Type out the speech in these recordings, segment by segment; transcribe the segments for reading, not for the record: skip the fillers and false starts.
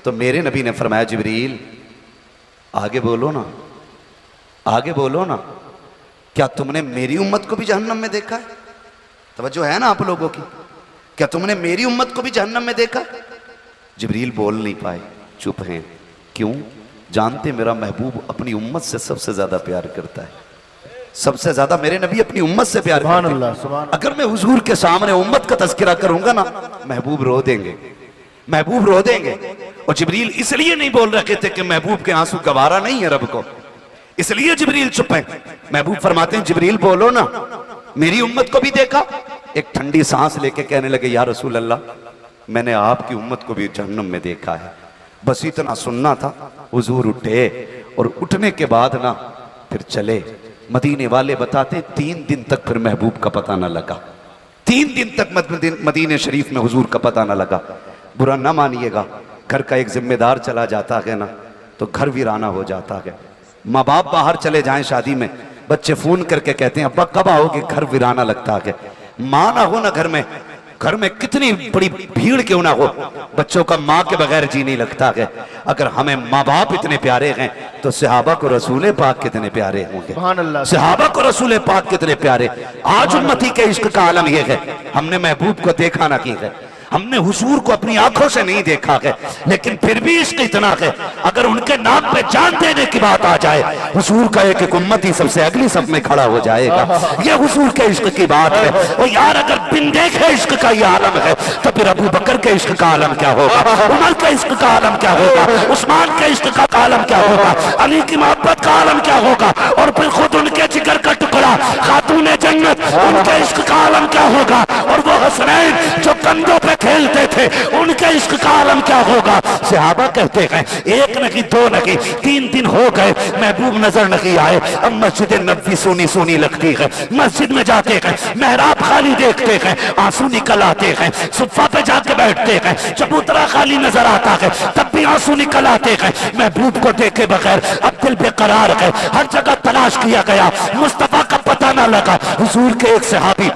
तो मेरे नबी ने फरमाया जिब्रील आगे बोलो ना, आगे बोलो ना, क्या तुमने मेरी उम्मत को भी जहन्नम में देखा है? तवज्जो है ना आप लोगों की? क्या तुमने मेरी उम्मत को भी जहन्नम में देखा? जिब्रील बोल नहीं पाए, चुप हैं। क्यों? जानते मेरा महबूब अपनी उम्मत से सबसे ज्यादा प्यार करता है, सबसे ज्यादा मेरे नबी अपनी उम्मत से प्यार करते हैं। अगर मैं हुजूर के सामने उम्मत का तज़किरा करूंगा ना, महबूब रो देंगे, महबूब रो देंगे। और जिब्रील इसलिए नहीं बोल रहे थे कि महबूब के आंसू गवारा नहीं है रब को, इसलिए जिब्रील चुप है। महबूब फरमाते हैं जिब्रील बोलो ना, मेरी उम्मत को भी देखा? एक ठंडी सांस लेके कहने लगे या रसूल अल्लाह, मैंने आपकी उम्मत को भी जहन्नम में देखा है। बस इतना सुनना था। हुजूर उठे और उठने के बाद ना फिर चले। मदीने वाले बताते 3 दिन तक फिर महबूब का पता ना लगा, 3 दिन तक मदीने शरीफ में हुजूर का पता ना लगा। बुरा ना मानिएगा, घर का एक जिम्मेदार चला जाता है ना तो घर वीराना हो जाता है। माँ बाप बाहर चले जाएं शादी में, बच्चे फोन करके कहते हैं अब्बा कब आओगे, घर वीराना लगता है। माँ ना हो ना घर में कितनी बड़ी भीड़ क्यों ना हो, बच्चों का माँ के बगैर जी नहीं लगता है। अगर हमें माँ बाप इतने प्यारे हैं तो सहाबा को रसूल पाक कितने प्यारे होंगे, सहाबा को रसूल पाक कितने प्यारे। आज उम्मती के इश्क का आलम यह है, हमने महबूब को देखा ना की है, हमने हुजूर को अपनी आंखों से नहीं देखा है, लेकिन फिर भी इश्क इतना है। अगर उनके नाम पे जान देने की बात आ जाए, हुजूर का एक उम्मती सबसे अगली सब में खड़ा हो जाएगा। ये हुजूर के इश्क की बात है। और यार अगर बिन देखे इश्क का ये आलम है तो फिर अबू बकर के इश्क का आलम क्या होगा, उमर के इश्क का आलम क्या होगा, उस्मान के इश्क का आलम क्या होगा, अली की मोहब्बत का आलम क्या होगा, और फिर खुद उनके जिगर का टुकड़ा खातून जन्नत उनके इश्क का आलम क्या होगा, और वो हसनैन जो कंधों पे खेलते थे उनके इश्क का आलम क्या होगा। सहाबा कहते हैं एक नहीं दो नहीं 3 दिन हो गए महबूब नजर नहीं आए। अब मस्जिद नबवी सोनी सोनी लगती है, मस्जिद में जाते हैं मेहराब खाली देखते हैं, आंसू निकल आते हैं, सुफ़ा पे जाके बैठते हैं, चबूतरा खाली नजर आता है तब भी आंसू निकल आते हैं। महबूब को देखे बगैर अब दिल बेकरार है, हर जगह तलाश किया गया, मुस्तफा का पता ना लगा। हुजूर के एक सहाबी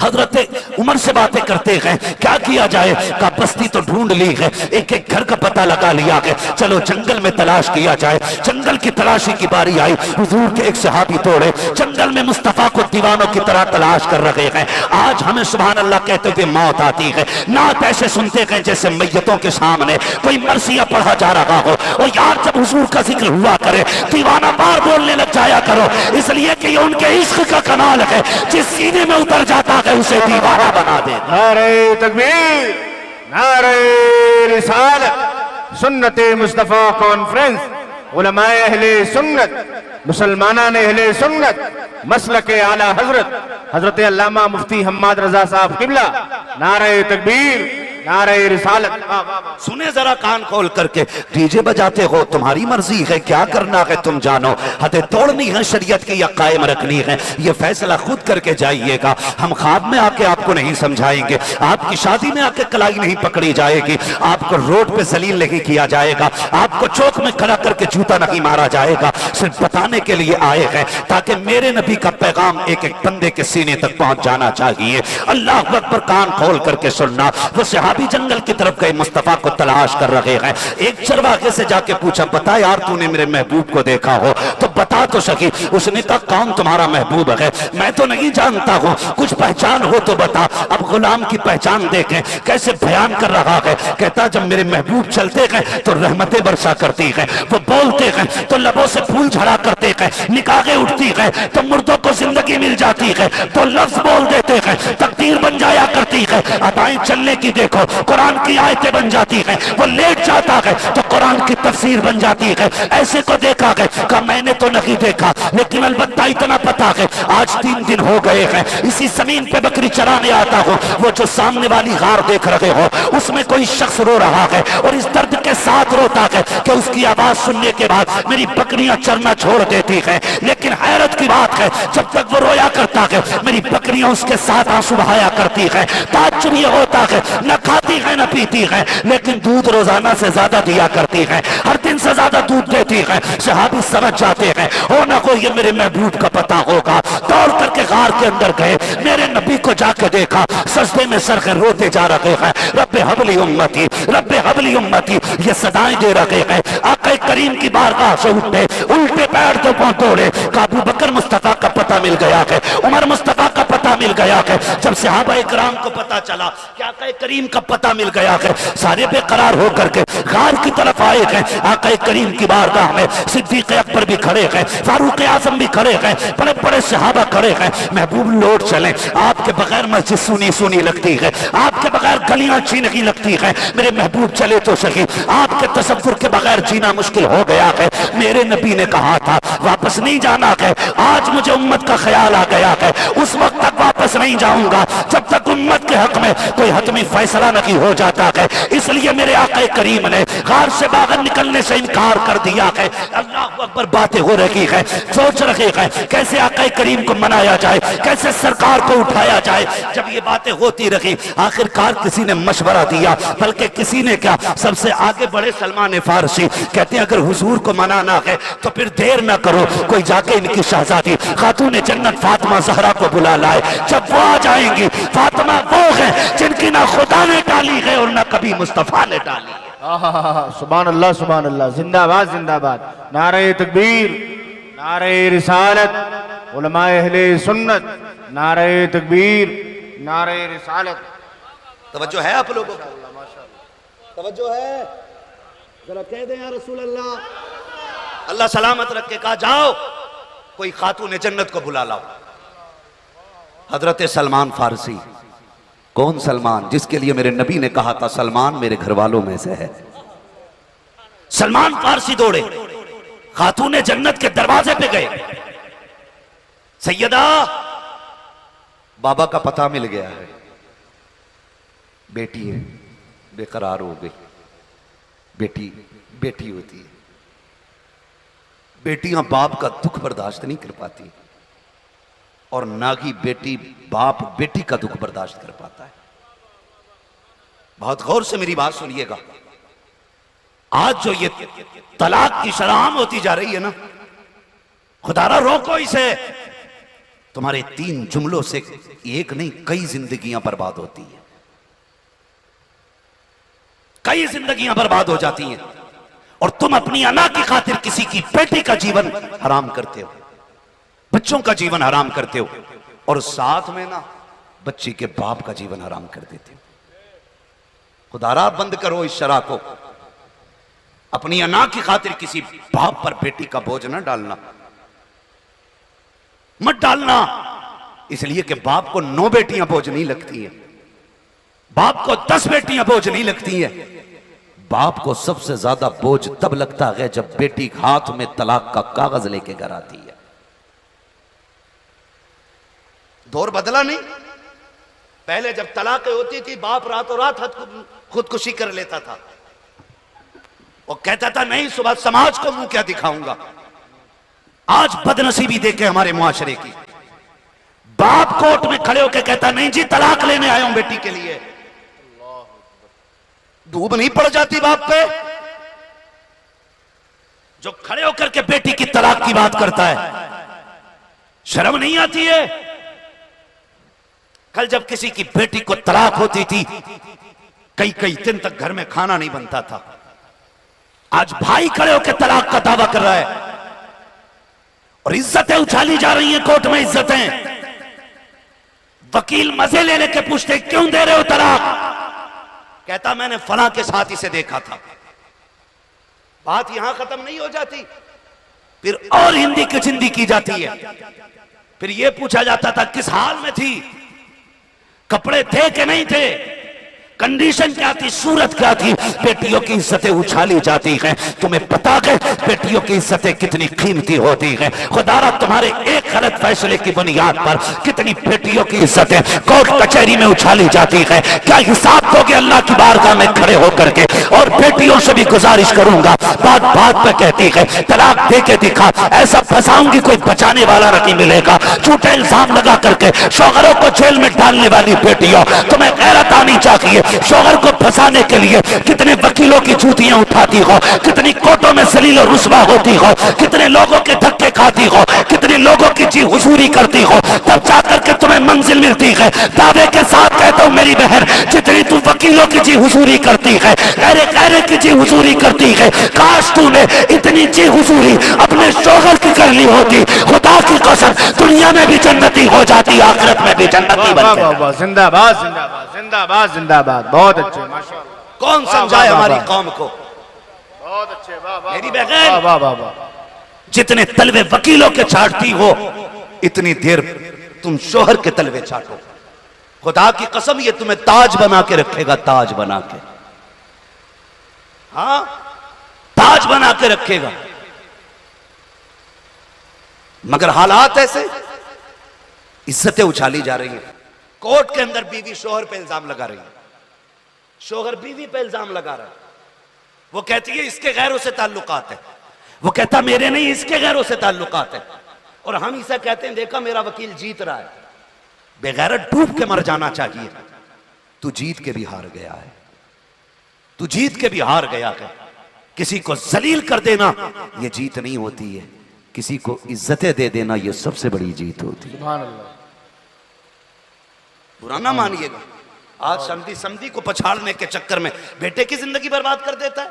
हजरत उमर से बातें करते हैं, क्या किया जाए, का बस्ती तो ढूंढ ली है, एक एक घर का पता लगा लिया है, चलो जंगल में तलाश किया जाए। जंगल की तलाशी की बारी आई, हुजूर के एक सहाबी तोड़े जंगल में मुस्तफा को दीवानों की तरह तलाश कर रहे हैं। आज हमें सुभान अल्लाह कहते हुए मौत आती है, नात ऐसे सुनते हैं जैसे मैयतों के सामने कोई मरसिया पढ़ा जा रहा हो। और यार जब हुजूर का जिक्र हुआ करे दीवाना बार बोलने लग जाया करो, इसलिए कि ये उनके इश्क का कमाल है, जिस सीने में उतर जाता है उसे दीवाना बना दे। नारे तकबीर, नारे रिसालत, सुन्नते मुस्तफा कॉन्फ्रेंस, उलमाए अहले सुन्नत, मुसलमानान अहले सुन्नत, मसलके आला हजरत हजरत अल्लामा मुफ्ती हम्माद रजा साहब किबला। नारे तकबीर, नारे रिसालत। सुने जरा कान खोल करके, डीजे बजाते हो तुम्हारी मर्जी है, क्या करना है तुम जानो, हदें तोड़नी है शरीयत की या कायम रखनी है, ये फैसला खुद करके जाइएगा। हम ख्वाब में आके आपको नहीं समझाएंगे, आपकी शादी में आके कलाई नहीं पकड़ी जाएगी, आपको रोड पे जलील नहीं किया जाएगा, आपको चौक में खड़ा करके जूता नहीं मारा जाएगा। सिर्फ बताने के लिए आए हैं ताकि मेरे नबी का पैगाम एक एक बंदे के सीने तक पहुंच जाना चाहिए। अल्लाह अकबर, कान खोल करके सुनना। वो सहाबी जंगल की तरफ गए, मुस्तफा को तलाश कर रहे हैं। एक चरवाहे से जाके पूछा बता यार तूने मेरे महबूब को देखा हो तो बता तो सकी। उसने कहा कौन तुम्हारा महबूब है, मैं तो नहीं जानता हूँ, कुछ पहचान हो तो बता। अब गुलाम की पहचान देखें कैसे बयान कर रहा है। कहता जब मेरे महबूब चलते हैं तो रहमतें बरसा करती है, वो बोलते हैं तो लबों से फूल झड़ा करते हैं, निकाहें उठती है तो मुर्दों को जिंदगी मिल जाती है, तो लफ्ज बोल देते हैं तकदीर बन जाया करती है। अदाएं चलने की देखो, कुरान की आयतें बन जाती है, वो लेट जाता है तो कुरान की तफसीर बन जाती है। ऐसे को देखा है, कहा मैंने तो नहीं देखा लेकिन अलबत्ता इतना पता है आज 3 दिन हो गए हैं इसी जमीन पे बकरी चराने आता हूँ। वो जो सामने वाली गार देख रहे हो उसमें कोई शख्स रो रहा है और इस दर्द के साथ रोता है कि उसकी आवाज सुनने के बाद मेरी बकरियां चरना छोड़ देती है। लेकिन हैरत की बात है जब तक वो रोया करता है मेरी बकरियां उसके साथ आंसू बहाया करती है। ताज्जुब ये होता है न खाती है न पीती है लेकिन दूध रोजाना से ज्यादा दिया करती है। हर दिन हमसे ज्यादा दूध देती है। सहाबी समझ जाते हैं हो ना कोई ये मेरे महबूब का पता होगा। दौड़ करके गार के अंदर गए, मेरे नबी को जाके देखा, सजदे में सर के रोते जा रहे हैं, रब्बे हबली उम्मती, रब्बे हबली उम्मती, ये सदाएं दे रहे हैं। आका करीम की बारगाह से उठे, उल्टे पैर तो पांव तोड़े। अबू बकर मुस्तफा का पता मिल गया है, उमर मुस्तफा का पता मिल गया है। जब सहाबा इकराम को पता चला कि आका करीम का पता मिल गया है, सारे बेकरार होकर के गार की तरफ आए हैं। आका करीम की बारगाह में सिद्दीक अकबर भी खड़े हैं, फारूक आजम भी खड़े हैं, बड़े बड़े सहाबा खड़े हैं। महबूब लौट चले, आपके बगैर मस्जिद सुनी सुनी लगती है, आपके बगैर गलियां अच्छी नहीं लगती है। मेरे महबूब चले तो सही, आपके तसव्वुर के बगैर जीना मुश्किल हो गया है। मेरे नबी ने कहा था वापस नहीं जाना है, आज मुझे उम्मत का ख्याल आ गया है, उस वक्त तक वापस नहीं जाऊंगा जब तक उम्मत के हक में कोई हतमी फैसला नहीं हो जाता है। इसलिए मेरे आका करीम ने गार से बाहर निकलने से इनकार कर दिया है। अल्लाह अकबर, बातें हो रही है, सोच रहे हैं कैसे आका करीम को मनाया जाए, कैसे सरकार को उठाया जाए। जब ये बातें होती रही, आखिरकार किसी ने मशवरा दिया, बल्कि किसी ने क्या, सबसे आगे बढ़े सलमान फारसी, कहते हैं अगर हुजूर को मनाना है तो फिर देर ना करो, कोई जाके इनकी शहजादी खातून जन्नत फातिमा ज़हरा को बुला लाए। जब वो आ जाएंगी, फातिमा वो है जिनकी ना खुदा ने डाली है और ना कभी मुस्तफा ने डाली है। सुभान अल्लाह, सुभान अल्लाह, जिंदाबाद जिंदाबाद, नारे तकबीर, नारे रिसालत, उलमाए अहले सुन्नत, नारे तकबीर, नारे रिसालत। तवज्जो है आप लोगों को? तवज्जो है? जरा कह दें या रसूल अल्लाह। अल्लाह सलामत रख के कहा जाओ कोई खातून जन्नत को बुला लाओ। हजरत सलमान फारसी, कौन सलमान? जिसके लिए मेरे नबी ने कहा था सलमान मेरे घर वालों में से है। सलमान फारसी दौड़े, खातून जन्नत के दरवाजे पे गए। सैयदा, बाबा का पता मिल गया है, बेटी है, बेकरार हो गई। बेटी बेटी होती है, बेटियां बाप का दुख बर्दाश्त नहीं कर पाती, और ना ही बेटी बाप बेटी का दुख बर्दाश्त कर पाता है। बहुत गौर से मेरी बात सुनिएगा। आज जो ये तलाक की शराम होती जा रही है ना, खुदारा रोको इसे। तुम्हारे 3 जुमलों से एक नहीं कई जिंदगियां बर्बाद होती है, कई जिंदगियां बर्बाद हो जाती हैं, और तुम अपनी अना की खातिर किसी की बेटी का जीवन हराम करते हो, बच्चों का जीवन हराम करते हो, और साथ में ना बच्ची के बाप का जीवन हराम कर देते हो। खुदारा बंद करो इस शरा को। अपनी अना की खातिर किसी बाप पर बेटी का बोझ ना डालना, मत डालना, इसलिए कि बाप को 9 बेटियां बोझ नहीं लगती है, बाप को 10 बेटियां बोझ नहीं लगती है। बाप को सबसे ज्यादा बोझ तब लगता है जब बेटी हाथ में तलाक का कागज लेके घर आती है। दौर बदला नहीं। पहले जब तलाक होती थी, बाप रातों रात खुदकुशी कर लेता था, और कहता था नहीं सुबह समाज को मुंह क्या दिखाऊंगा। आज बदनसीबी देखे हमारे मुआशरे की, बाप कोर्ट में खड़े होकर कहता नहीं जी तलाक लेने आया हूं बेटी के लिए। धूप नहीं पड़ जाती बाप पे जो खड़े होकर के बेटी की तलाक की बात करता है? शर्म नहीं आती है? कल जब किसी की बेटी को तलाक होती थी, कई कई दिन तक घर में खाना नहीं बनता था। आज भाई खड़े होकर तलाक का दावा कर रहा है, और इज्जतें उछाली जा रही हैं कोर्ट में, इज्जतें। वकील मजे ले लेके पूछते क्यों दे रहे हो तलाक? कहता मैंने फलां के साथ इसे देखा था। बात यहां खत्म नहीं हो जाती, फिर और हिंदी की चिंदी की जाती है। फिर यह पूछा जाता था किस हाल में थी, कपड़े थे कि नहीं थे, कंडीशन क्या थी, सूरत क्या थी। बेटियों की इज्जतें उछाली जाती हैं। तुम्हें पता है बेटियों की इज्जतें कितनी कीमती होती हैं? खुदारा तुम्हारे एक गलत फैसले की बुनियाद पर कितनी बेटियों की इज्जतें कोर्ट कचहरी में उछाली जाती है। क्या हिसाब दोगे अल्लाह की बारगाह में खड़े होकर के? और बेटियों से भी गुजारिश करूंगा, बात बात पे कहती है तलाक दे के दिखा, ऐसा फंसाऊंगी कोई बचाने वाला नहीं मिलेगा। झूठे इल्जाम लगा करके शौहरों को जेल में डालने वाली बेटियों, तुम्हें गैरत आनी चाहिए। शोहर को फंसाने के लिए कितने वकीलों की जूतियां उठाती हो, कितनी कोर्टों में जलील और रुस्वा होती हो, कितने लोगों के धक्के खाती हो, कितने लोगों की जी हुजूरी करती हो, तब जाकर के तुम्हें मंजिल मिलती है। दावे के साथ कहता हूं मेरी बहन, जितनी तू वकीलों की जी हुजूरी करती है, गहरे की जी हुजूरी करती है, काश तूने इतनी जी हुजूरी अपने शोहर की कर ली होती। खुदा की कसम दुनिया में भी जन्नती हो जाती, आखिरत में भी जन्नती बन जाती। जिंदाबाद जिंदाबाद जिंदाबाद जिंदाबाद, बहुत अच्छे, माशाअल्लाह। कौन समझाए हमारी कौम को? बहुत अच्छे, वाह वाह मेरी बहन, वाह वाह वाह। जितने तलवे वकीलों के छाटती हो, इतनी देर तुम शोहर के तलवे छाटो। खुदा की कसम ये तुम्हें ताज बना के रखेगा, ताज बना के, हाँ ताज बना के रखेगा। मगर हालात ऐसे, इज्जतें उछाली जा रही हैं। कोर्ट के अंदर बीवी शोहर पे इल्जाम लगा रही है, शोहर बीवी पे इल्जाम लगा रहा है। वो कहती है इसके गैरों से ताल्लुकात है, वो कहता मेरे नहीं इसके गैरों से ताल्लुकात है। और हम इसे कहते हैं देखा मेरा वकील जीत रहा है। बेगैरत डूब के मर जाना चाहिए। तू जीत के भी हार गया है, तू जीत के भी हार गया है। किसी को जलील कर देना यह जीत नहीं होती है, किसी को इज्जतें दे देना यह सबसे बड़ी जीत होती है। सुभान अल्लाह। बुरा ना मानिएगा, आज समधी समधी को पछाड़ने के चक्कर में बेटे की जिंदगी बर्बाद कर देता है,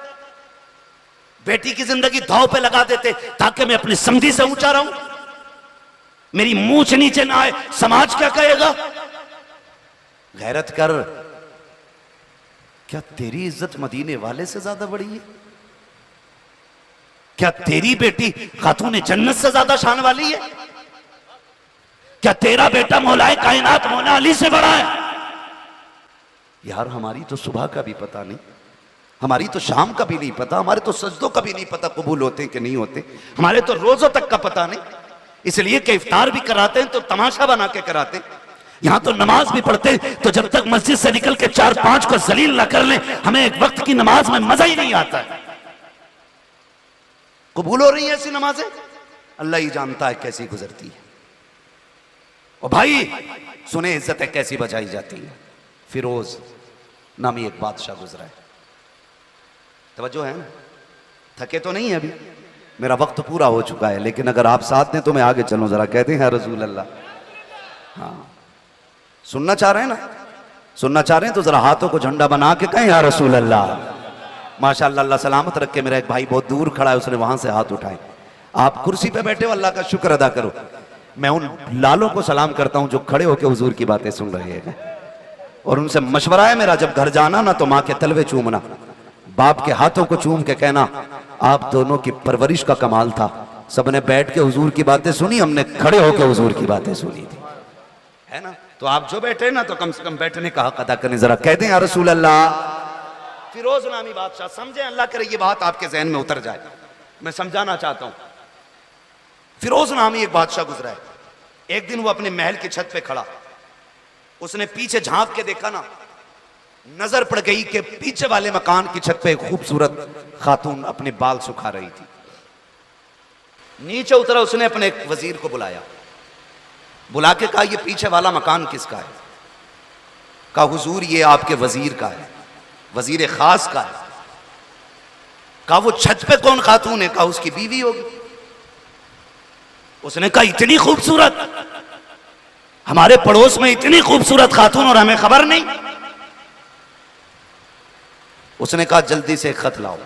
बेटी की जिंदगी दांव पे लगा देते ताकि मैं अपनी समधी से ऊंचा रहूं, मेरी मूंछ नीचे ना आए। समाज क्या कहेगा? गैरत कर। क्या तेरी इज्जत मदीने वाले से ज्यादा बड़ी है? क्या तेरी बेटी खातून जन्नत से ज्यादा शान वाली है? क्या तेरा बेटा मौलाए कायनात मौला अली से बड़ा है? यार हमारी तो सुबह का भी पता नहीं, हमारी तो शाम का भी नहीं पता, हमारे तो सजदों का भी नहीं पता कबूल होते कि नहीं होते, हमारे तो रोजों तक का पता नहीं। इसलिए कि इफ्तार भी कराते हैं तो तमाशा बना के कराते हैं। यहां तो नमाज भी पढ़ते हैं तो जब तक मस्जिद से निकल के 4-5 को जलील ना कर लें, हमें एक वक्त की नमाज में मजा ही नहीं आता है। कबूल हो रही है ऐसी नमाजें, अल्लाह ही जानता है कैसी गुजरती है। और भाई सुने इज्जतें कैसी बचाई जाती है। फिरोज नामी एक बादशाह गुजरा है, तवज्जो है ना? थके तो नहीं है अभी, मेरा वक्त पूरा हो चुका है, लेकिन अगर आप साथ हैं तो मैं आगे चलूं। जरा कहते हैं रसूल अल्लाह। हाँ सुनना चाह रहे हैं ना, सुनना चाह रहे हैं तो जरा हाथों को झंडा बना के कहें या रसूल अल्लाह। माशाअल्लाह, अल्लाह सलामत रखे। मेरा एक भाई बहुत दूर खड़ा है, उसने वहां से हाथ उठाए। आप कुर्सी पे बैठे हो, अल्लाह का शुक्र अदा करो। मैं उन लालों को सलाम करता हूं जो खड़े होकर हुजूर की बातें सुन रहे हैं, और उनसे मशवरा है मेरा, जब घर जाना ना तो माँ के तलवे चूमना, बाप के हाथों को चूम के कहना आप दोनों की परवरिश का कमाल था। सबने बैठ के हुजूर की बातें सुनी, हमने खड़े होकर हुजूर की बातें सुनी थी, है ना? तो आप जो बैठे ना तो कम से कम बैठने का हक अदा करें। जरा कहते हैं या रसूल अल्लाह। फिरोज नामी बादशाह, समझे, अल्लाह करे ये बात आपके जहन में उतर जाए, मैं समझाना चाहता हूं। फिरोज नामी एक बादशाह गुजरा है। एक दिन वो अपने महल की छत पे खड़ा, उसने पीछे झांक के देखा ना, नजर पड़ गई कि पीछे वाले मकान की छत पे एक खूबसूरत खातून अपने बाल सुखा रही थी। नीचे उतरा, उसने अपने एक वजीर को बुलाया, बुला के कहा ये पीछे वाला मकान किसका है? कहा हुजूर ये आपके वजीर का है, वजीर खास का है। कहा वो छत पे कौन खातून है? कहा उसकी बीवी होगी। उसने कहा इतनी खूबसूरत, हमारे पड़ोस में इतनी खूबसूरत खातून और हमें खबर नहीं। उसने कहा जल्दी से एक खत लाओ।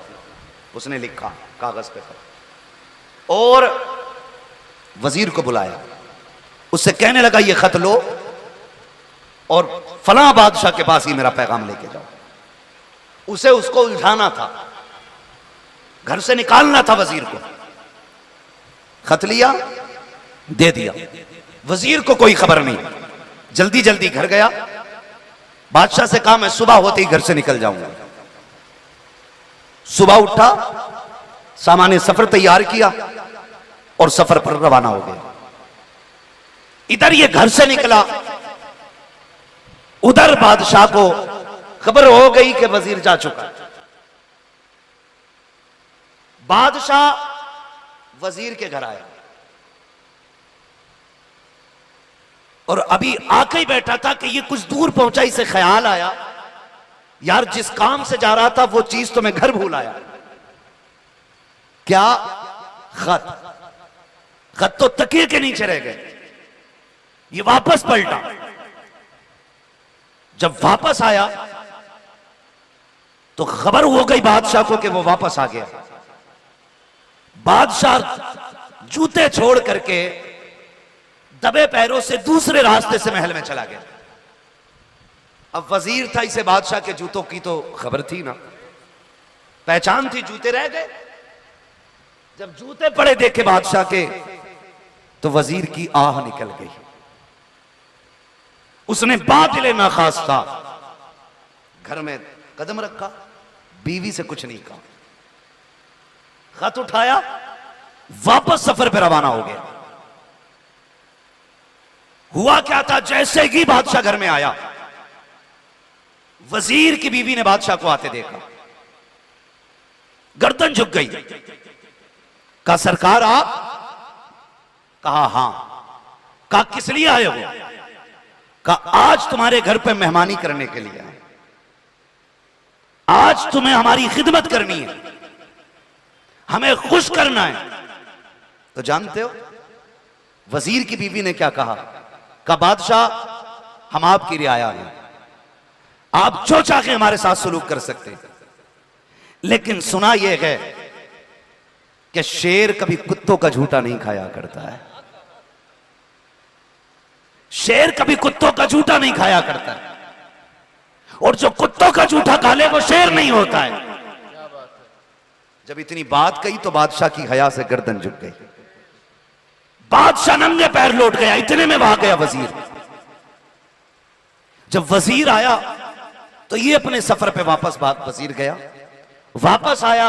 उसने लिखा कागज पे खत, और वजीर को बुलाया, उससे कहने लगा ये खत लो और फलां बादशाह के पास ही मेरा पैगाम लेके जाओ। उसे उसको उलझाना था, घर से निकालना था वजीर को। खत लिया, दे दिया, वजीर को कोई खबर नहीं, जल्दी जल्दी घर गया। बादशाह से कहा मैं सुबह होते ही घर से निकल जाऊंगा। सुबह उठा, सामान्य सफर तैयार किया और सफर पर रवाना हो गया। इधर ये घर से निकला, उधर बादशाह को खबर हो गई कि वजीर जा चुका। बादशाह वजीर के घर आया और अभी आके ही बैठा था कि ये कुछ दूर पहुंचा, इसे ख्याल आया यार जिस काम से जा रहा था वो चीज तो मैं घर भूल आया। क्या? खत। खत तो तकिए के नीचे रह गए। ये वापस पलटा। जब वापस आया तो खबर हो गई बादशाह को कि वो वापस आ गया। बादशाह जूते छोड़ करके दबे पैरों से दूसरे रास्ते से महल में चला गया। अब वजीर था, इसे बादशाह के जूतों की तो खबर थी ना, पहचान थी, जूते रह गए। जब जूते पड़े देखे बादशाह के तो वजीर की आह निकल गई। उसने बातिल नाखास्ता घर में कदम रखा, बीवी से कुछ नहीं कहा, खत उठाया, वापस सफर पर रवाना हो गया। हुआ क्या था, जैसे ही बादशाह घर में आया, वजीर की बीवी ने बादशाह को आते देखा, गर्दन झुक गई। कहा सरकार आप? कहा हां। कहा किस लिए आए हो? कहा आज तुम्हारे घर पे मेहमानी करने के लिए आए, आज तुम्हें हमारी खिदमत करनी है, हमें खुश करना है। तो जानते हो वजीर की बीवी ने क्या कहा? कहा बादशाह हम आपकी रियाया हैं, आप जो चाहे हमारे साथ सलूक कर सकते हैं, लेकिन सुना यह है कि शेर कभी कुत्तों का झूठा नहीं खाया करता है। शेर कभी कुत्तों का झूठा नहीं खाया करता है, और जो कुत्तों का झूठा खा ले वो शेर नहीं होता है। जब इतनी बात कही तो बादशाह की हया से गर्दन झुक गई। बादशाह नंगे पैर लौट गया, इतने में वहां गया वजीर। जब वजीर आया तो ये अपने सफर पे वापस वजीर गया, वापस आया।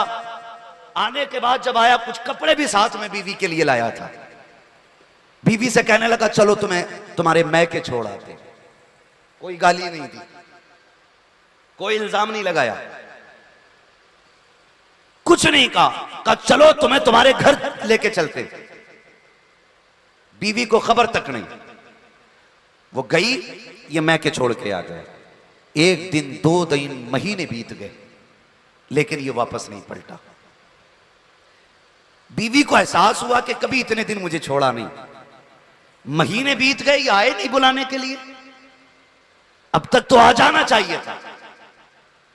आने के बाद जब आया, कुछ कपड़े भी साथ में बीवी के लिए लाया था। बीवी से कहने लगा चलो तुम्हें तुम्हारे मैके छोड़ आते। कोई गाली नहीं दी, कोई इल्जाम नहीं लगाया, कुछ नहीं कहा चलो तुम्हें तुम्हारे घर लेके चलते। बीवी को खबर तक नहीं। वो गई, ये मैके छोड़ के आ गए। एक दिन, 2 दिन, महीने बीत गए, लेकिन ये वापस नहीं पलटा। बीवी को एहसास हुआ कि कभी इतने दिन मुझे छोड़ा नहीं। महीने बीत गए, ये आए नहीं बुलाने के लिए, अब तक तो आ जाना चाहिए था।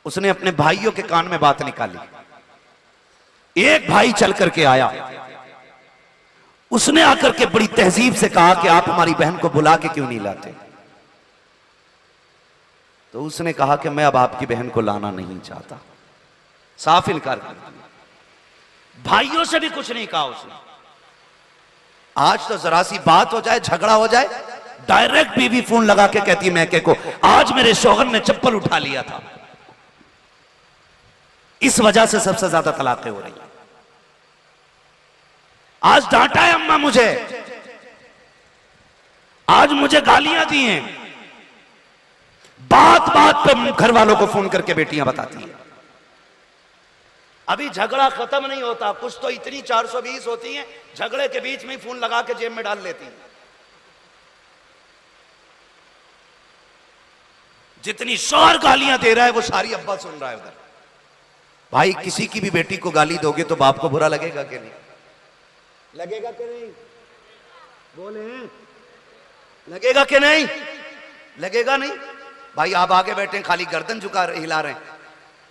उसने अपने भाइयों के कान में बात निकाली। एक भाई चल करके आया, उसने आकर के बड़ी तहजीब से कहा कि आप हमारी बहन को बुला के क्यों नहीं लाते? तो उसने कहा कि मैं अब आपकी बहन को लाना नहीं चाहता, साफ इनकार कर दिया। भाइयों से भी कुछ नहीं कहा उसने। आज तो जरा सी बात हो जाए, झगड़ा हो जाए, डायरेक्ट बीवी फोन लगा के कहती है मैके को, आज मेरे शौहर ने चप्पल उठा लिया था। इस वजह से सबसे ज्यादा तलाकें हो रही हैं। आज डांटा है अम्मा मुझे, आज मुझे गालियां दी हैं। बात बात पे घर वालों को फोन करके बेटियां बताती हैं। अभी झगड़ा खत्म नहीं होता, कुछ तो इतनी 420 होती हैं, झगड़े के बीच में ही फोन लगा के जेब में डाल लेती हैं। जितनी शौहर गालियां दे रहा है वो सारी अब्बा सुन रहा है उधर। भाई किसी की भी बेटी को गाली दोगे तो बाप को बुरा लगेगा कि नहीं? लगेगा कि नहीं? बोले, लगेगा कि नहीं? लगेगा नहीं। भाई आप आगे बैठे हैं, खाली गर्दन झुका हिला रहे हैं।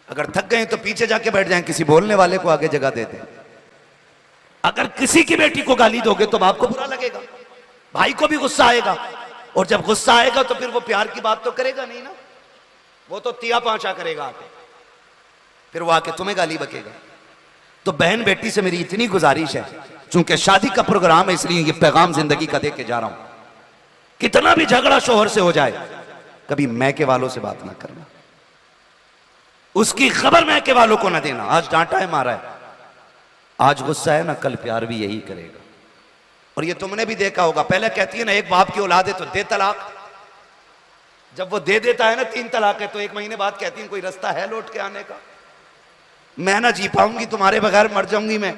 अगर थक गए तो पीछे जाके बैठ जाएं, किसी बोलने वाले को आगे जगह दे दें। अगर किसी की बेटी को गाली दोगे तो बाप को बुरा लगेगा, भाई को भी गुस्सा आएगा, और जब गुस्सा आएगा तो फिर वो प्यार की बात तो करेगा नहीं ना, वो तो तिया पांचा करेगा आके, फिर वो आके तुम्हें गाली बकेगा। तो बहन बेटी से मेरी इतनी गुजारिश है, चूंकि शादी का प्रोग्राम है इसलिए ये पैगाम जिंदगी का दे के जा रहा हूं, कितना भी झगड़ा शोहर से हो जाए, कभी मैके वालों से बात ना करना, उसकी खबर मैके वालों को ना देना। आज डांटा है, मारा है, आज गुस्सा है ना, कल प्यार भी यही करेगा। और ये तुमने भी देखा होगा, पहले कहती है ना एक बाप की औलाद है तो दे तलाक, जब वो दे देता है ना 3 तलाक है तो 1 महीने बाद कहती है कोई रास्ता है लौट के आने का? मैं ना जी पाऊंगी, तुम्हारे बगैर मर जाऊंगी मैं।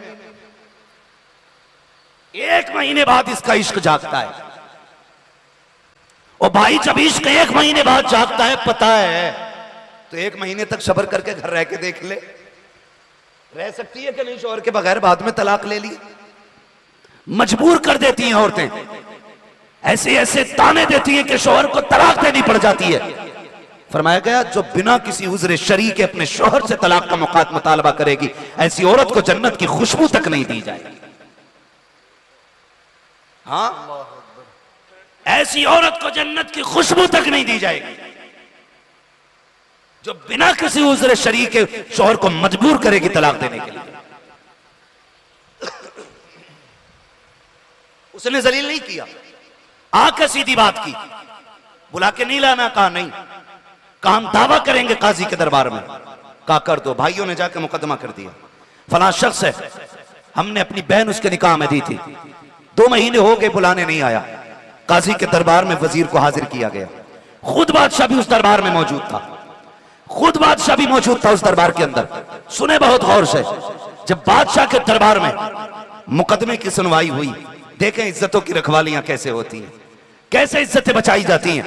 1 महीने बाद इसका इश्क जागता है। और भाई जब इश्क 1 महीने बाद जागता है, पता है तो 1 महीने तक सब्र करके घर रह के देख ले, रह सकती है कि नहीं शौहर के बगैर, बाद में तलाक ले ली। मजबूर कर देती हैं औरतें, ऐसे ऐसे ताने देती हैं कि शौहर को तलाक देनी पड़ जाती है। फरमाया गया जो बिना किसी उज़्र शरई के अपने शौहर से तलाक का मुतालबा करेगी, ऐसी औरत को जन्नत की खुशबू तक नहीं दी जाएगी। हाँ, ऐसी औरत को जन्नत की खुशबू तक नहीं दी जाएगी जो बिना किसी उज़्र शरई के शौहर को मजबूर करेगी तलाक देने के लिए। उसने जलील नहीं किया, आकर सीधी बात की, बुला के नहीं लाना, कहा नहीं, कहा हम दावा करेंगे काजी के दरबार में, कहा कर दो। भाइयों ने जाकर मुकदमा कर दिया, फलां शख्स है, हमने अपनी बहन उसके निकाह में दी थी, 2 महीने हो गए बुलाने नहीं आया। काजी के दरबार में वजीर को हाजिर किया गया, खुद बादशाह भी उस दरबार में मौजूद था, खुद बादशाह भी मौजूद था उस दरबार के अंदर। सुने बहुत गौर से, जब बादशाह के दरबार में मुकदमे की सुनवाई हुई, देखें इज्जतों की रखवालियां कैसे होती हैं, कैसे इज्जतें बचाई जाती हैं।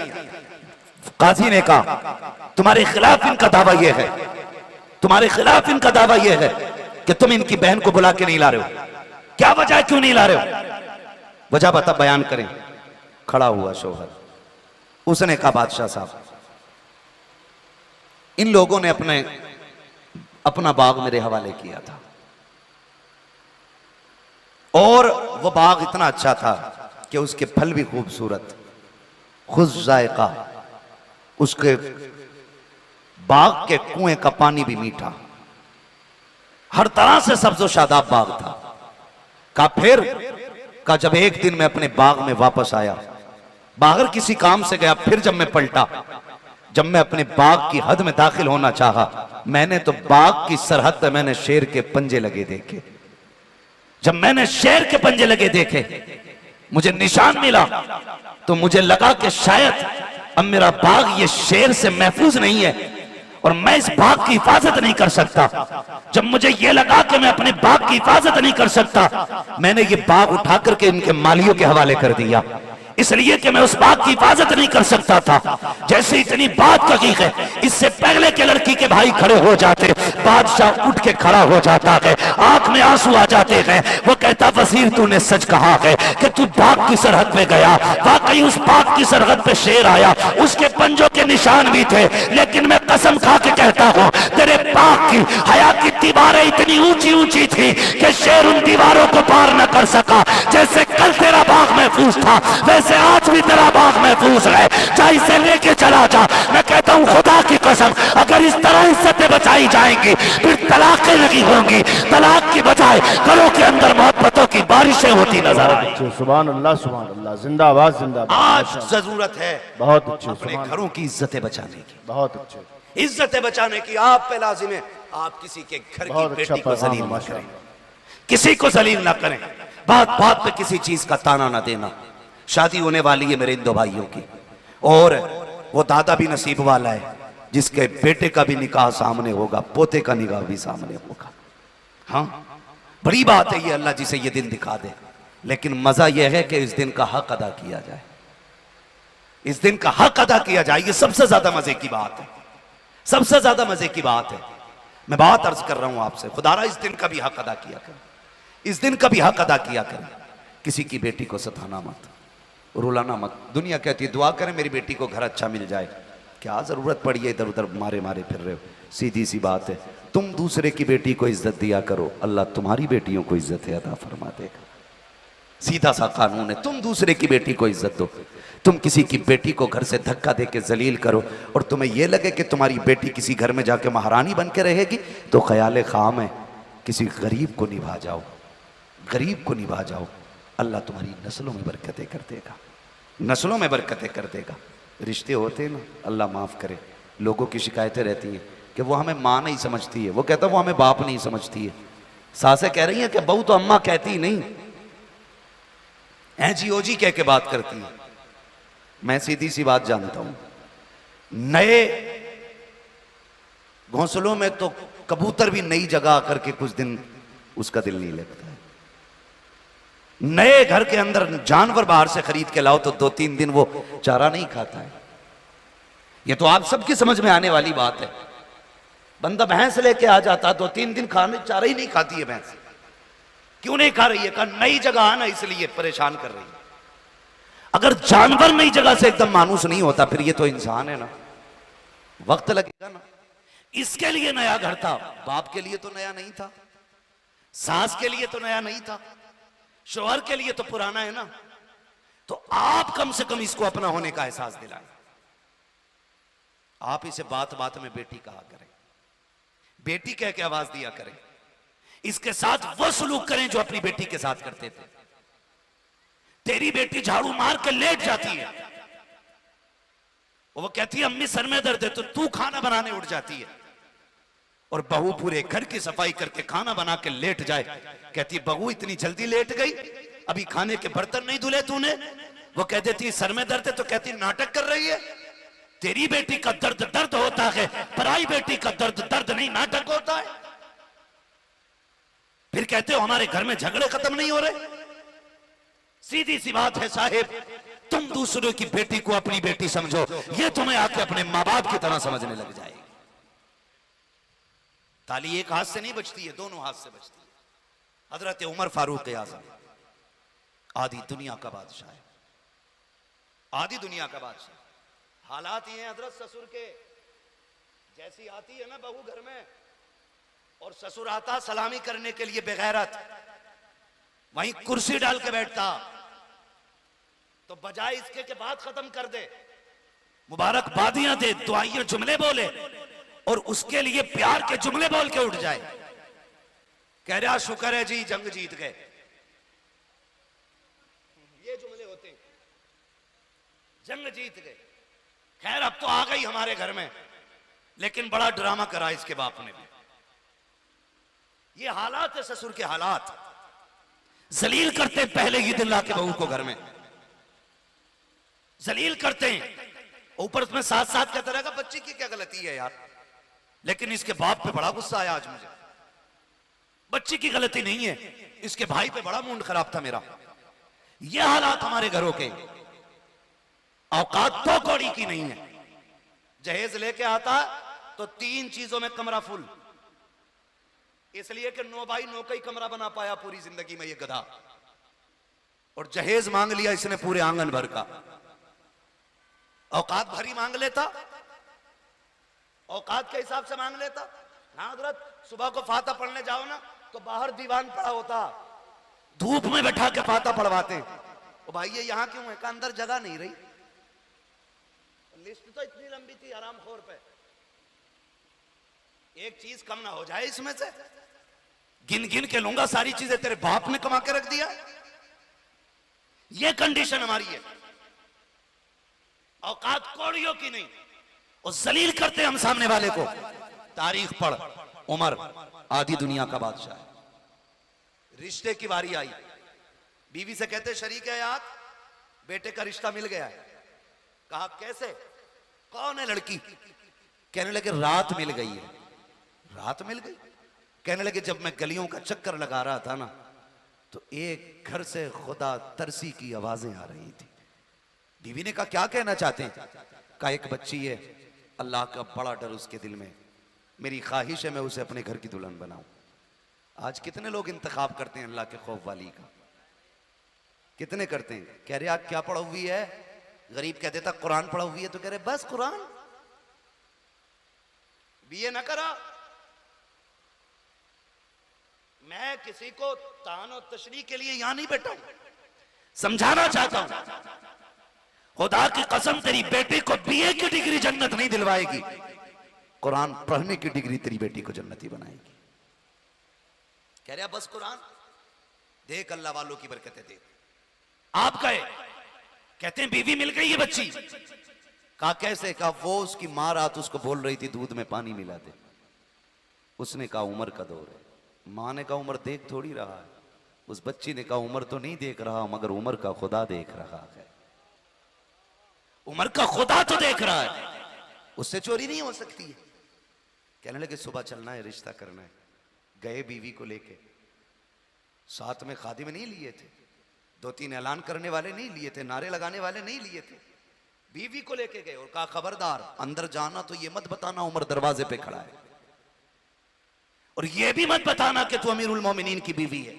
काजी ने कहा तुम्हारे खिलाफ इनका दावा यह है, तुम्हारे खिलाफ इनका दावा यह है कि तुम इनकी बहन को बुला के नहीं ला रहे हो, क्या वजह, क्यों नहीं ला रहे हो, वजह बता, बयान करें। खड़ा हुआ शौहर, उसने कहा बादशाह साहब इन लोगों ने अपना बाग मेरे हवाले किया था, और वह बाग इतना अच्छा था कि उसके फल भी खूबसूरत, खुश जायका, उसके बाग के कुएं का पानी भी मीठा, हर तरह से सब्ज़ो शादाब बाग था। कहा जब एक दिन मैं अपने बाग में वापस आया, बाहर किसी काम से गया, फिर जब मैं पलटा, जब मैं अपने बाग की हद में दाखिल होना चाहा, मैंने तो बाग की सरहद पे मैंने शेर के पंजे लगे देखे। जब मैंने शेर के पंजे लगे देखे, मुझे निशान मिला, तो मुझे लगा कि शायद अब मेरा बाग ये शेर से महफूज नहीं है और मैं इस बाग की हिफाजत नहीं कर सकता। जब मुझे यह लगा कि मैं अपने बाग की हिफाजत नहीं कर सकता, मैंने ये बाग उठा करके इनके मालियों के हवाले कर दिया, इसलिए कि मैं उस बात की हिफाजत नहीं कर सकता था। जैसे इतनी बात कही है, इससे पहले के लड़की के भाई खड़े हो जाते, बादशाह उठ के खड़ा हो जाता है, आंख में आंसू आ जाते हैं। वो कहता वजीर तूने सच कहा है कि तू बाग की सरहद पे गया, वाकई उस बाग की सरहद पे शेर आया, उसके पंजों के निशान भी थे, लेकिन मैं कसम खा के कहता हूँ तेरे बाग की हया की दीवारें इतनी ऊंची ऊंची थी कि शेर उन दीवारों को पार न कर सका। जैसे कल तेरा बाग महफूज था, वैसे आज भी तेरा बाग महफूज है, चाहे इसे लेके चला जा। मैं कहता हूँ खुदा की कसम, अगर इस तरह इज्जतें बचाई जाएंगी, फिर तलाकें लगी होंगी, तलाक की बजाय घरों के अंदर मोहब्बतों की बारिशें होती नजर आए। सुभान अल्लाह, जिंदाबाद जिंदाबाद। आज जरूरत है बहुत अच्छे, अपने घरों की इज्जतें बचाने की, बहुत अच्छे, इज्जतें बचाने की आप पे लाजिम है। आप किसी के घर की बेटी को जलील ना करें, किसी को जलील ना करें, बात बात पे किसी चीज का ताना ना देना। शादी होने वाली है मेरे इन 2 भाइयों की, और वो दादा भी नसीब वाला है जिसके बेटे का भी निकाह सामने होगा, पोते का निकाह भी सामने होगा। हाँ, बड़ी बात है ये, अल्लाह जिसे ये दिन दिखा दे। लेकिन मजा यह है कि इस दिन का हक अदा किया जाए, इस दिन का हक अदा किया जाए, ये सबसे ज्यादा मजे की बात है, सबसे ज्यादा मजे की बात है। मैं बात अर्ज कर रहा हूं आपसे, खुदारा इस दिन का भी हक अदा किया करें, इस दिन का भी हक अदा किया करें। किसी की बेटी को सताना मत, रुलाना मत। दुनिया कहती है दुआ करें मेरी बेटी को घर अच्छा मिल जाए, क्या जरूरत पड़ी है इधर उधर मारे मारे फिर रहे हो। सीधी सी बात है, तुम दूसरे की बेटी को इज्जत दिया करो, अल्लाह तुम्हारी बेटियों को इज्जत अता फरमा देगा। सीधा सा कानून है, तुम दूसरे की बेटी को इज्जत दो। तुम किसी की बेटी को घर से धक्का दे के जलील करो और तुम्हें यह लगे कि तुम्हारी बेटी किसी घर में जाके महारानी बन के रहेगी, तो ख्याल खाम है। किसी गरीब को निभा जाओ, गरीब को निभा जाओ, अल्लाह तुम्हारी नस्लों में बरकतें कर देगा, नस्लों में बरकतें कर देगा। रिश्ते होते हैं ना, अल्लाह माफ़ करे, लोगों की शिकायतें रहती हैं कि वो हमें माँ नहीं समझती है, वो कहता है वो हमें बाप नहीं समझती है। सासें कह रही हैं कि बहू तो अम्मा कहती ही नहीं, जी ओ जी कह के बात करती है। मैं सीधी सी बात जानता हूं, नए घोंसलों में तो कबूतर भी नई जगह आकर के कुछ दिन उसका दिल नहीं लगता है। नए घर के अंदर जानवर बाहर से खरीद के लाओ तो 2-3 दिन वो चारा नहीं खाता है। ये तो आप सबकी समझ में आने वाली बात है। बंदा भैंस लेके आ जाता, 2-3 दिन खाने चारा ही नहीं खाती है भैंस। क्यों नहीं खा रही है? कहा नई जगह आना इसलिए परेशान कर रही है। अगर जानवर नई जगह से एकदम मानुस नहीं होता फिर ये तो इंसान है ना, वक्त लगेगा ना। इसके लिए नया घर था, बाप के लिए तो नया नहीं था, सास के लिए तो नया नहीं था, शौहर के लिए तो पुराना है ना। तो आप कम से कम इसको अपना होने का एहसास दिलाएं। आप इसे बात बात में बेटी कहा करें, बेटी कह के आवाज दिया करें, इसके साथ वो सलूक करें जो अपनी बेटी के साथ करते थे। तेरी बेटी झाड़ू मार के लेट जाती है, वो कहती है अम्मी सर में दर्द है, तो तू खाना बनाने उठ जाती है। और बहू पूरे घर की सफाई करके खाना बना के लेट जाए, कहती बहू इतनी जल्दी लेट गई, अभी खाने के बर्तन नहीं धुले तूने। वो कह देती सर में दर्द है, तो कहती नाटक कर रही है। तेरी बेटी का दर्द दर्द होता है, पराई बेटी का दर्द दर्द नहीं, नाटक होता है। फिर कहते हो हमारे घर में झगड़े खत्म नहीं हो रहे। सीधी सी बात है साहेब, तुम दूसरों की बेटी को अपनी बेटी समझो, ये तुम्हें आके अपने मां बाप की तरह समझने लग जाएगी। ताली एक हाथ से नहीं बजती है, दोनों हाथ से बजती है। हजरत उमर फारूक आजम आधी दुनिया का बादशाह है, आधी दुनिया का बादशाह। हालात ये हैं हजरत ससुर के, जैसी आती है ना बहू घर में और ससुर आता सलामी करने के लिए बेगैरत, वहीं कुर्सी डाल के बैठता, तो बजाय इसके के बाद खत्म कर दे, मुबारकबादियां दे, दुआइयां जुमले बोले और उसके लिए प्यार के जुमले बोल के उठ जाए। कह रहा शुक्र है जी जंग जीत गए, ये जुमले होते हैं, जंग जीत गए। खैर अब तो आ गई हमारे घर में, लेकिन बड़ा ड्रामा करा इसके बाप ने भी। ये हालात है ससुर के हालात। जलील करते हैं पहले ही दिन ला के बहू को घर में, जलील करते हैं। ऊपर उसमें साथ साथ कहता रहेगा बच्ची की क्या गलती है यार, लेकिन इसके बाप पे बड़ा गुस्सा आया आज मुझे। बच्ची की गलती नहीं है, इसके भाई पे बड़ा मूड खराब था मेरा। ये हालात हमारे घरों के। औकात तो कौड़ी की नहीं है। जहेज लेके आता तो 3 चीजों में कमरा फुल, इसलिए कि 9 बाई 9 का ही कमरा बना पाया पूरी जिंदगी में ये गधा। और जहेज मांग लिया इसने पूरे आंगन भर का। औकात भरी मांग लेता, औकात के हिसाब से मांग लेता। हाँ हजरत, सुबह को फाता पढ़ने जाओ ना तो बाहर दीवान पड़ा होता, धूप में बैठा के फाता पढ़वाते। ओ भाई ये यहां क्यों है? का अंदर जगह नहीं रही। लिस्ट तो इतनी लंबी थी आराम खोर पे, एक चीज कम ना हो जाए इसमें से। गिन गिन के लूंगा सारी चीजें तेरे बाप ने कमा के रख दिया। ये कंडीशन हमारी है। औकात कौड़ियों की नहीं, और जलील करते हम सामने वाले को। तारीख पढ़, उमर आधी दुनिया का बादशाह है। रिश्ते की बारी आई, बीवी से कहते शरीक है यार, बेटे का रिश्ता मिल गया है। कहा कैसे, कौन है लड़की? कहने लगे रात मिल गई है। रात मिल गई? कहने लगे जब मैं गलियों का चक्कर लगा रहा था ना, तो एक घर से खुदा तरसी की आवाजें आ रही थी। बीवी ने कहा क्या कहना चाहते हैं? कहा एक बच्ची है, अल्लाह का बड़ा डर उसके दिल में, मेरी ख्वाहिश है मैं उसे अपने घर की दुल्हन बनाऊं। आज कितने लोग इंतखाब करते हैं अल्लाह के खौफ वाली का? कितने करते हैं? कह रहे आप क्या पढ़ा हुई है? गरीब कह देता कुरान पढ़ा हुई है, तो कह रहे बस कुरान, बीए ना करा। मैं किसी को तान और तशरीह के लिए यहां नहीं बैठा हूं, समझाना चाहता हूं। खुदा की कसम तेरी बेटी को बीए की डिग्री जन्नत नहीं दिलवाएगी, कुरान पढ़ने की डिग्री तेरी बेटी को जन्नती बनाएगी। कह रहे बस कुरान देख, अल्लाह वालों की बरकतें देख। आप गए, कहते हैं बीवी मिल गई है बच्ची। कहा कैसे? कहा वो उसकी माँ रात उसको बोल रही थी दूध में पानी मिला दे। उसने कहा उम्र का दौर है। माँ ने कहा उम्र देख थोड़ी रहा है। उस बच्ची ने कहा उम्र तो नहीं देख रहा, मगर उम्र का खुदा देख रहा है। उम्र का खुदा तो देख रहा है, उससे चोरी नहीं हो सकती है। कहने लगे सुबह चलना है, रिश्ता करना है। गए बीवी को लेके, साथ में खादिम नहीं लिए थे, 2-3 ऐलान करने वाले नहीं लिए थे, नारे लगाने वाले नहीं लिए थे। बीवी को लेके गए और कहा खबरदार अंदर जाना तो ये मत बताना उमर दरवाजे पे खड़ा है। और यह भी मत बताना कि तू अमीरुल मोमिनीन की बीवी है।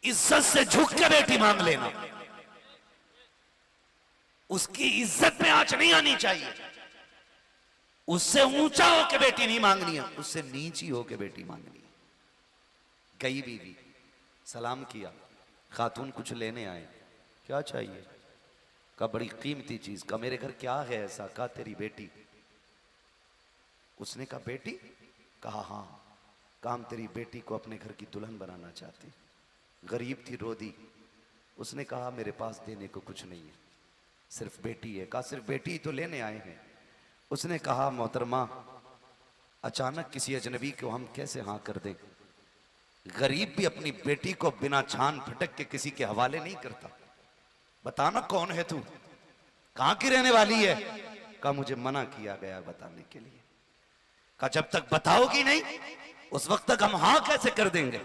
इज्जत से झुक के बेटी मांग लेना, उसकी इज्जत में आंच नहीं आनी चाहिए। उससे ऊंचा होके बेटी नहीं मांगनी है, उससे नीची होके बेटी मांगनी है। गई बीवी, सलाम किया, खातून कुछ लेने आए, क्या चाहिए? कहा बड़ी कीमती चीज। कहा मेरे घर क्या है ऐसा? कहा तेरी बेटी। उसने कहा बेटी? कहा हाँ। कहा हम तेरी बेटी को अपने घर की दुल्हन बनाना चाहते। गरीब थी, रो दी। उसने कहा मेरे पास देने को कुछ नहीं है, सिर्फ बेटी है। कहा सिर्फ बेटी ही तो लेने आए हैं। उसने कहा मोहतरमा, अचानक किसी अजनबी को हम कैसे हाँ कर दें? गरीब भी अपनी बेटी को बिना छान फटक के किसी के हवाले नहीं करता। बताना कौन है तू, कहां की रहने वाली है? कहा मुझे मना किया गया बताने के लिए। कहा जब तक बताओगी नहीं उस वक्त तक हम हाँ कैसे कर देंगे?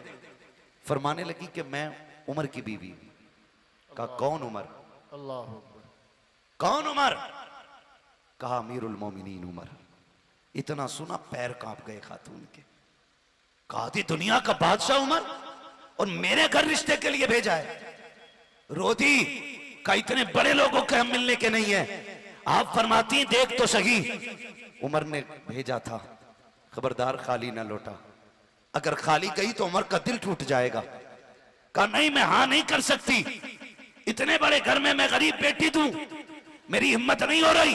फरमाने लगी कि मैं उमर की बीवी हूं। कहा कौन उमर? अल्लाह कौन उमर? कहा अमीरुल मोमिनीन उमर। इतना सुना पैर कांप गए खातून के। कहा थी दुनिया का बादशाह उमर और मेरे घर रिश्ते के लिए भेजा है। रोती का इतने बड़े लोगों के हम मिलने के नहीं है। आप फरमाती देख तो सही, उमर ने भेजा था, खबरदार खाली ना लौटा। अगर खाली गई तो उमर का दिल टूट जाएगा। कहा नहीं मैं हां नहीं कर सकती, इतने बड़े घर में मैं गरीब बेटी दूं, मेरी हिम्मत नहीं हो रही।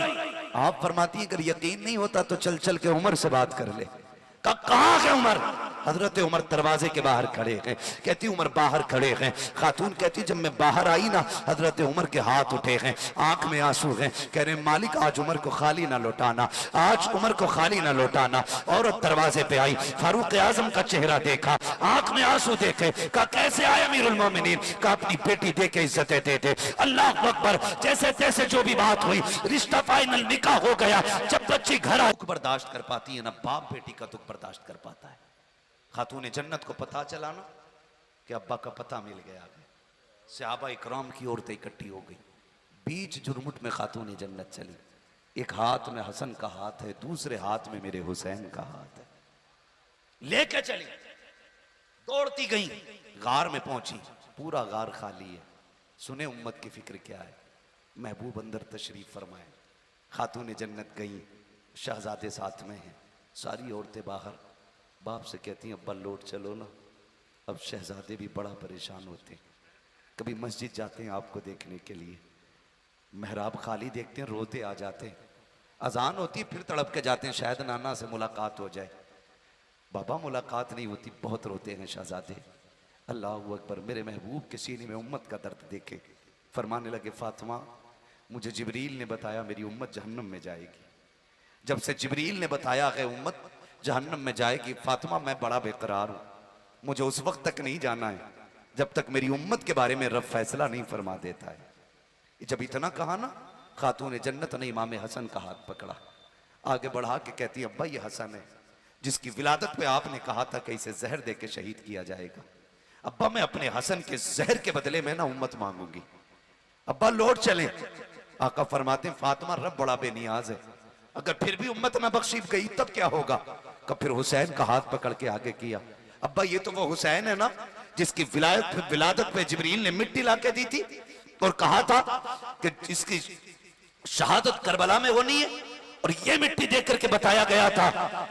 आप फरमाती अगर यकीन नहीं होता तो चल चल के उमर से बात कर ले। कहां है उमर? हजरत उमर दरवाजे के बाहर खड़े हैं। कहती उमर बाहर खड़े हैं। खातून कहती जब मैं बाहर आई ना, हजरत उमर के हाथ उठे हैं, आंख में आंसू हैं, कह रहे मालिक आज उमर को खाली ना लौटाना, आज उमर को खाली ना लौटाना। औरत दरवाजे पे आई, फारूक आजम का चेहरा देखा, आंख में आंसू देखे। कहा कैसे आए अमीरुल मोमिनीन? कहा अपनी बेटी दे के इज्जतें दे दे। अल्लाह अकबर। जैसे तैसे जो भी बात हुई, रिश्ता फाइनल, निकाह हो गया। जब बच्ची घर दुख बर्दाश्त कर पाती है ना बाप बेटी का दुख बर्दाश्त कर पाता है। खातून जन्नत को पता चला ना कि अब्बा का पता मिल गया, सहाबा इकराम की औरतें इकट्ठी हो गई, बीच जुरमुट में खातून जन्नत चली। एक हाथ में हसन का हाथ है, दूसरे हाथ में मेरे हुसैन का हाथ है, लेके चली। दौड़ती गई, गार में पहुंची, पूरा गार खाली है। सुने उम्मत की फिक्र क्या है। महबूब अंदर तशरीफ फरमाए, खातून जन्नत गई, शहजादे साथ में हैं, सारी औरतें बाहर। बाप से कहती हैं अब्बा लौट चलो ना। अब शहजादे भी बड़ा परेशान होते हैं। कभी मस्जिद जाते हैं आपको देखने के लिए, महराब खाली देखते हैं, रोते आ जाते हैं। अजान होती फिर तड़प के जाते हैं शायद नाना से मुलाकात हो जाए। बाबा मुलाकात नहीं होती, बहुत रोते हैं शहजादे। अल्लाह अकबर। मेरे महबूब के सीने में उम्मत का दर्द देखे, फरमाने लगे फातिमा मुझे जिब्रील ने बताया मेरी उम्मत जहन्नम में जाएगी। जब से जिब्रील ने बताया कि उम्मत जहन्नम में जाएगी, फातिमा मैं बड़ा बेकरार हूं, मुझे उस वक्त तक नहीं जाना है जब तक मेरी उम्मत के बारे में रब फैसला नहीं फरमा देता है। जब इतना कहा ना, खातून जन्नत ने इमाम हसन का हाथ पकड़ा, आगे बढ़ा के कहती अब्बा ये हसन है जिसकी विलादत पे आपने कहा था कि इसे जहर दे के शहीद किया जाएगा। अब्बा मैं अपने हसन के जहर के बदले में ना उम्मत मांगूंगी। अब्बा लौट चले। आका फरमाते फातिमा रब बड़ा बेनियाज है, अगर फिर भी उम्मत ना बख्शी गई तब क्या होगा? कब फिर हुसैन का हाथ पकड़ के आगे किया। अब्बा ये तो वो हुसैन है ना जिसकी विलादत पे जिब्रील ने मिट्टी लाके दी थी और कहा था कि इसकी शहादत करबला में होनी है, और ये मिट्टी देख करके बताया गया था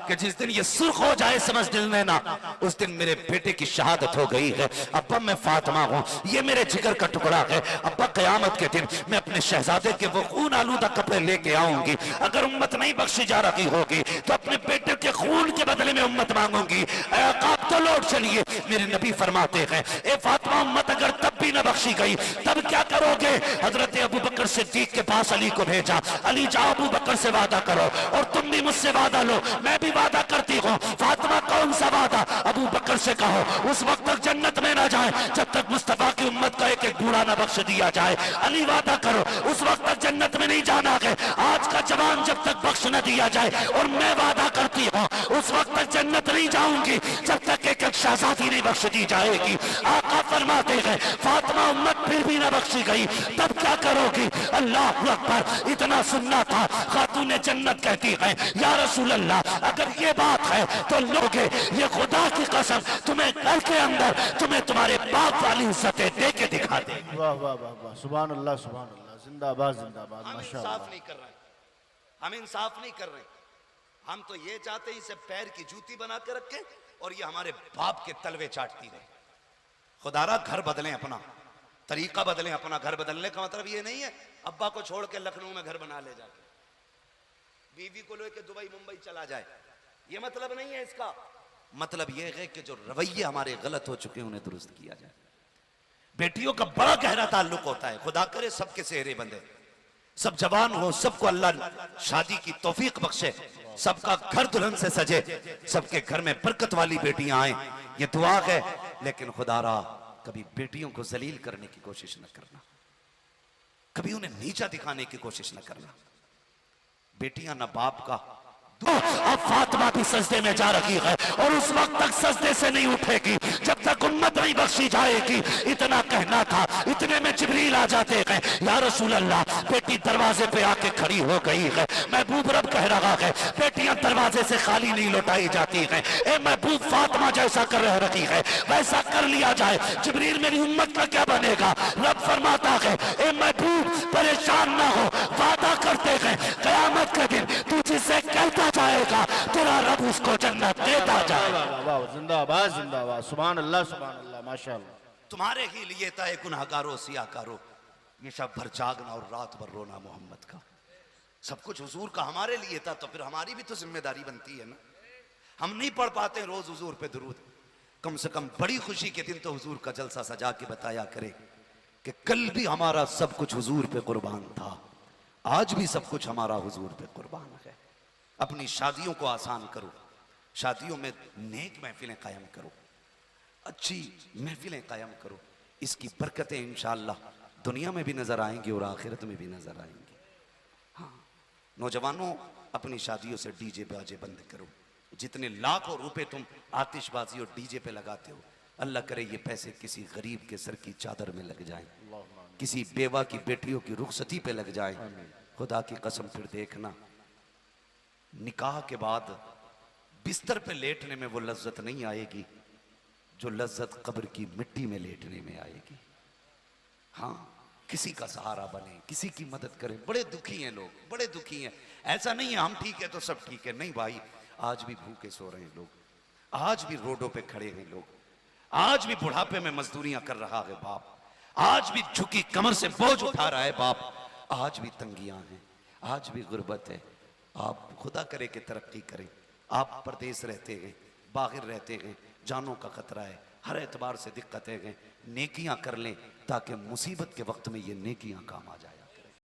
कि जिस दिन ये सुर्ख हो जाए समझ दिल में ना, उस दिन मेरे बेटे की शहादत हो गई है। अब्बा मैं फातिमा हूं, ये मेरे जिगर का टुकड़ा है। अब्बा कयामत के दिन मैं अपने शहजादे के वो खून आलूदा कपड़े लेके आऊंगी। अगर उम्मत नहीं बख्शी जा रही होगी तो अपने बेटे के खून के बदले में उम्मत मांगूंगी। आप तो लौट चलिए। मेरे नबी फरमाते हैं ए फातिमा उम्मत अगर तब भी न बख्शी गई तब क्या करोगे? हजरत अबू बकर सिद्दीक के पास अली को भेजा, अली जाओ अबू बकर से वादा करो और तुम भी मुझसे वादा लो, मैं भी वादा करती हूँ। फातिमा कौन सा वादा? अबू बकर से कहो उस वक्त तक जन्नत में ना जाए जब तक मुस्तफा की उम्मत का एक एक बूढ़ा ना बख्श दिया जाए। अली वादा करो उस वक्त तक जन्नत में नहीं जाना है आज का जवान जब तक बख्श न दिया जाए। और मैं वादा करती हो उस वक्त तक जन्नत नहीं जाऊंगी जब तक एक शहजादी नहीं बख्श दी जाएगी। आका फरमाते हैं फातिमा उम्मत फिर भी ना बख्शी गई, तब क्या करोगी? अल्लाह अकबर। इतना सुनना था, खातून जन्नत कहती है या रसूल अल्लाह अगर ये बात है तो लोगे, ये खुदा की कसम तुम्हें घर के अंदर तुम्हें तुम्हारे बाप वाली इज्जतें दे के दिखा दे। वाह वाह वाह वाह, सुभान अल्लाह सुभान अल्लाह, जिंदाबाद जिंदाबाद, हम माशाअल्लाह। इंसाफ नहीं कर रहे हैं, हम इंसाफ नहीं कर रहे हैं। हम तो ये चाहते हैं इसे पैर की जूती बना के रखें और ये हमारे बाप के तलवे चाटती रहे। खुदारा घर बदलें, अपना तरीका बदलें। अपना घर बदलने का मतलब ये नहीं है अब्बा को छोड़ के लखनऊ में घर बना ले जाके, बीवी को लेके दुबई मुंबई चला जाए, ये मतलब नहीं है इसका। मतलब यह है कि जो रवैये हमारे गलत हो चुके हैं उन्हें दुरुस्त किया जाए। बेटियों का बड़ा गहरा ताल्लुक होता है, खुदा करे सबके सेहरे बंधे, सब जवान हो, सबको अल्लाह शादी की तौफीक बख्शे, सबका घर दुल्हन से सजे, सबके घर में बरकत वाली बेटियां आए, ये दुआ है। लेकिन खुदारा कभी बेटियों को जलील करने की कोशिश न करना, कभी उन्हें नीचा दिखाने की कोशिश न करना। बेटियां ना बाप का। अब फातिमा भी सजदे में जा रही है और उस वक्त तक सजदे से नहीं उठेगी जब तक उम्मत नहीं बख्शी जाएगी। इतना कहना था, इतने में जिब्रील आ जाते हैं या रसूल अल्लाह बेटी दरवाजे पे आके खड़ी हो गई है। महबूब रब कह रहा है बेटियां दरवाजे से खाली नहीं लौटाई जाती हैं। ए महबूब फातिमा जैसा कर रह रही है वैसा कर लिया जाए। जिब्रील मेरी उम्मत का क्या बनेगा? रब फरमाता है ए महबूब परेशान ना हो, वादा करते हैं कयामत के दिन तू जिससे कहता जाएगा तेरा रब उसको जन्नत देता जाएगा। वाह, जिंदाबाद जिंदाबाद, सुभान अल्लाह माशाअल्लाह। तुम्हारे ही लिए था गुनहगारो सियाकारो, ये शब भर जागना और रात भर रोना मोहम्मद का। सब कुछ हुजूर का हमारे लिए था, तो फिर हमारी भी तो जिम्मेदारी बनती है ना। हम नहीं पढ़ पाते रोज हुजूर पे दुरूद, कम से कम बड़ी खुशी के दिन तो हुजूर का जलसा सजा के बताया करे कि कल भी हमारा सब कुछ हुजूर पे कुर्बान था, आज भी सब कुछ हमारा हुजूर पे कुर्बान है। अपनी शादियों को आसान करो, शादियों में नेक महफिलें कायम करो, अच्छी महफिलें कायम करो। इसकी बरकतें इंशाअल्लाह दुनिया में भी नजर आएंगी और आखिरत में भी नजर आएंगी। हाँ नौजवानों, अपनी शादियों से डीजे बाजे बंद करो। जितने लाखों रुपए तुम आतिशबाजी और डीजे पे लगाते हो, अल्लाह करे ये पैसे किसी गरीब के सर की चादर में लग जाएं, किसी बेवा की बेटियों की रुखसती पे लग जाएं। खुदा की कसम फिर देखना, निकाह के बाद बिस्तर पे लेटने में वो लज्जत नहीं आएगी जो लज्जत कब्र की मिट्टी में लेटने में आएगी। हाँ, किसी का सहारा बने, किसी की मदद करें। बड़े दुखी हैं लोग, बड़े दुखी हैं। ऐसा नहीं है हम ठीक है तो सब ठीक है, नहीं भाई, आज भी भूखे सो रहे हैं लोग, आज भी रोडों पे खड़े हैं लोग, आज भी बुढ़ापे में मजदूरियां कर रहा है बाप, आज भी झुकी कमर से बोझ उठा रहा है बाप, आज भी तंगियां हैं, आज भी गुर्बत है। आप खुदा करे कि तरक्की करें। आप परदेश रहते हैं, बाहर रहते हैं, जानों का खतरा है, हर एतबार से दिक्कतें हैं, नेकियां कर लें ताकि मुसीबत के वक्त में ये नेकियां काम आ जाए।